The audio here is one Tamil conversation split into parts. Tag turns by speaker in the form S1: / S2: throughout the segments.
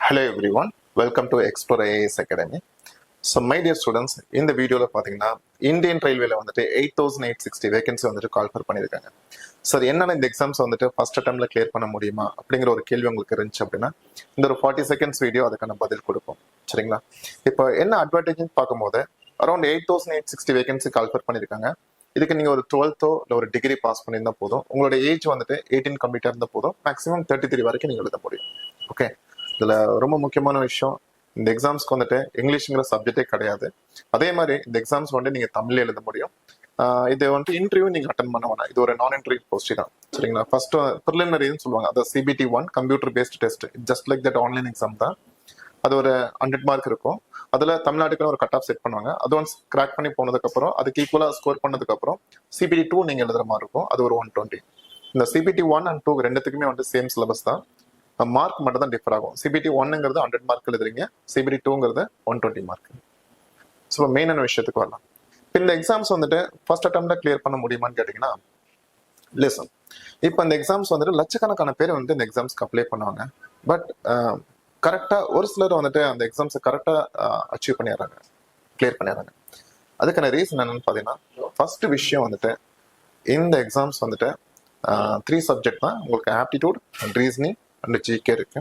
S1: Hello everyone, welcome to Explore IAS Academy. So my dear students, இந்த வீடியோல பாத்தீங்கன்னா இந்தியன் ரயில்வேல வந்துட்டு 8860 வேகன்சி வந்துட்டு கால் ஃபர் பண்ணிருக்காங்க. சார் என்னன்னா இந்த எக்ஸாம்ஸ் வந்துட்டு ஃபர்ஸ்ட் அட்டெம்ப்ட்ல கிளியர் பண்ண முடியுமா அப்படிங்கிற ஒரு கேள்வி உங்களுக்கு இருந்துச்சு அப்படின்னா இந்த ஒரு 40 செகண்ட்ஸ் வீடியோ அதுக்கான பதில் கொடுப்போம். சரிங்களா? இப்போ என்ன அட்வான்டேஜ் பார்க்கும்போது அரௌண்ட் 8860 வேகன்சி கால் ஃபர் பண்ணிருக்காங்க. இதுக்கு நீங்க ஒரு 12th இல்ல ஒரு டிகிரி பாஸ் பண்ணியிருந்தா போதும். உங்களோட ஏஜ் வந்துட்டு 18 கம்ப்ளீட்டா இருந்தா போதும். மேக்ஸிமம் 33 வரைக்கும் நீங்க எழுத முடியும். ஓகே, இதுல ரொம்ப முக்கியமான விஷயம், இந்த எக்ஸாம்ஸ்க்கு வந்துட்டு இங்கிலீஷ்ங்கிற சப்ஜெக்டே கிடையாது. அதே மாதிரி இந்த எக்ஸாம்ஸ் வந்து நீங்க தமிழ்ல எழுத முடியும். இது வந்துட்டு இன்டர்வியூ நீங்க அட்டன் பண்ண வேணாம். இது ஒரு நான் இன்டர்வியூ போஸ்ட் தான். சரிங்களா? ஃபர்ஸ்ட் ப்ரிலிமினரின்னு சொல்லுவாங்க, அதாவது CBT1 computer based test, just like that online exam தான். அது ஒரு 100 மார்க் இருக்கும். அதுல தமிழ்நாட்டுக்கு ஒரு கட் ஆஃப் செட் பண்ணுவாங்க. அது ஒன்ஸ் கிராக் பண்ணி போனதுக்கு அப்புறம் அதுக்கு ஈக்குவலா ஸ்கோர் பண்ணதுக்கு அப்புறம் CBT2 நீங்க எழுதுற மாதிரி இருக்கும். அது ஒரு 120. இந்த CBT1 and 2 ரெண்டுத்துக்குமே வந்து சேம் சிலபஸ் தான். மார்க் மட்டும் தான் டிஃபர் ஆகும். CBT1ங்கிறது 100 மார்க் எழுதுறீங்க, CBT2ங்கிறது 120 மார்க். ஸோ மெயினான விஷயத்துக்கு வரலாம். இப்போ இந்த எக்ஸாம்ஸ் வந்துட்டு ஃபர்ஸ்ட் அட்டெம்ப்ட்ல கிளியர் பண்ண முடியுமான்னு கேட்டீங்கன்னா லிசன். இப்போ இந்த எக்ஸாம்ஸ் வந்துட்டு லட்சக்கணக்கான பேர் வந்துட்டு இந்த எக்ஸாம்ஸ்க்கு அப்ளை பண்ணுவாங்க. பட் கரெக்டா ஒரு சிலர் வந்துட்டு அந்த எக்ஸாம்ஸை கரெக்டா அச்சீவ் பண்ணிடுறாங்க, கிளியர் பண்ணிடுறாங்க. அதுக்கான ரீசன் என்னன்னு பார்த்தீங்கன்னா, ஃபர்ஸ்ட் விஷயம் வந்துட்டு இந்த எக்ஸாம்ஸ் வந்துட்டு 3 சப்ஜெக்ட் தான். உங்களுக்கு aptitude and reasoning and GK இருக்கு.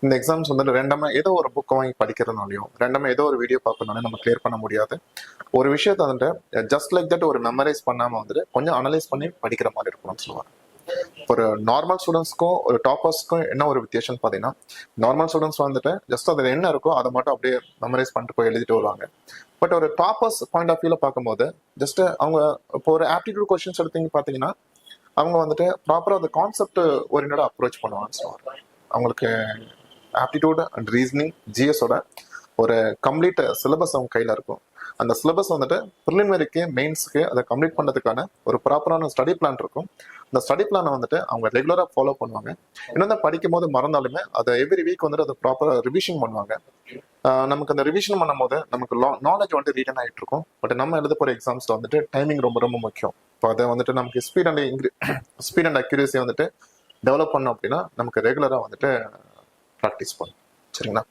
S1: இந்த எக்ஸாம்ஸ் வந்து ரெண்டமே ஏதோ ஒரு புக் வாங்கி படிக்கிறதுனாலையும் ரெண்டமே ஏதோ ஒரு வீடியோ பார்க்கறதுனாலும் நம்ம கிளியர் பண்ண முடியாது. ஒரு விஷயத்த வந்துட்டு ஜஸ்ட் லைக் தட் ஒரு மெமரைஸ் பண்ணாம வந்துட்டு கொஞ்சம் அனலைஸ் பண்ணி படிக்கிற மாதிரி இருக்கணும்னு சொல்லுவாங்க. ஒரு நார்மல் ஸ்டூடெண்ட்ஸ்க்கும் ஒரு டாப்பர்ஸ்க்கும் என்ன ஒரு வித்தியாசம் பார்த்தீங்கன்னா, நார்மல் ஸ்டூடெண்ட்ஸ் வந்துட்டு ஜஸ்ட் அதில் என்ன இருக்கோ அதை மட்டும் அப்படியே மெமரைஸ் பண்ணிட்டு போய் எழுதிட்டு வருவாங்க. பட் ஒரு டாப்பர்ஸ் பாயிண்ட் ஆஃப் வியூல பார்க்கும்போது ஜஸ்ட் அவங்க இப்போ ஒரு ஆப்டிடியூட் கொஸ்டின்ஸ் எடுத்தீங்க பார்த்தீங்கன்னா அவங்க வந்துட்டு ப்ராப்பராக அந்த கான்செப்ட் ஓரியன்டா அப்ரோச் பண்ணுவாங்கன்னு சொல்லுவாங்க. அவங்களுக்கு ஆப்டிடியூட் அண்ட் ரீசனிங் ஜிஎஸோட ஒரு கம்ப்ளீட் சிலபஸ் அவங்க கையில் இருக்கும். அந்த சிலபஸ் வந்துட்டு ப்ரிலிமினரிக்கு மெயின்ஸ்க்கு அதை கம்ப்ளீட் பண்ணுறதுக்கான ஒரு ப்ராப்பரான ஸ்டடி பிளான் இருக்கும். அந்த ஸ்டடி பிளானை வந்துட்டு அவங்க ரெகுலராக ஃபாலோ பண்ணுவாங்க. இன்னும் தான் படிக்கும் போது மறந்தாலுமே அதை எவ்ரி வீக் வந்துட்டு அதை ப்ராப்பராக ரிவிஷன் பண்ணுவாங்க. நமக்கு அந்த ரிவிஷன் பண்ணும் போது நமக்கு நாலேஜ் வந்துட்டு ரீட்டன் ஆகிட்டு இருக்கும். பட் நம்ம எழுத போகிற எக்ஸாம்ஸில் வந்துட்டு டைமிங் ரொம்ப ரொம்ப முக்கியம். இப்போ அதை வந்துட்டு நமக்கு ஸ்பீட் அண்ட் அக்யூரேசி வந்துட்டு டெவலப் பண்ணோம் அப்படின்னா நமக்கு ரெகுலராக வந்துட்டு ப்ராக்டிஸ் பண்ணும். சரிங்களா?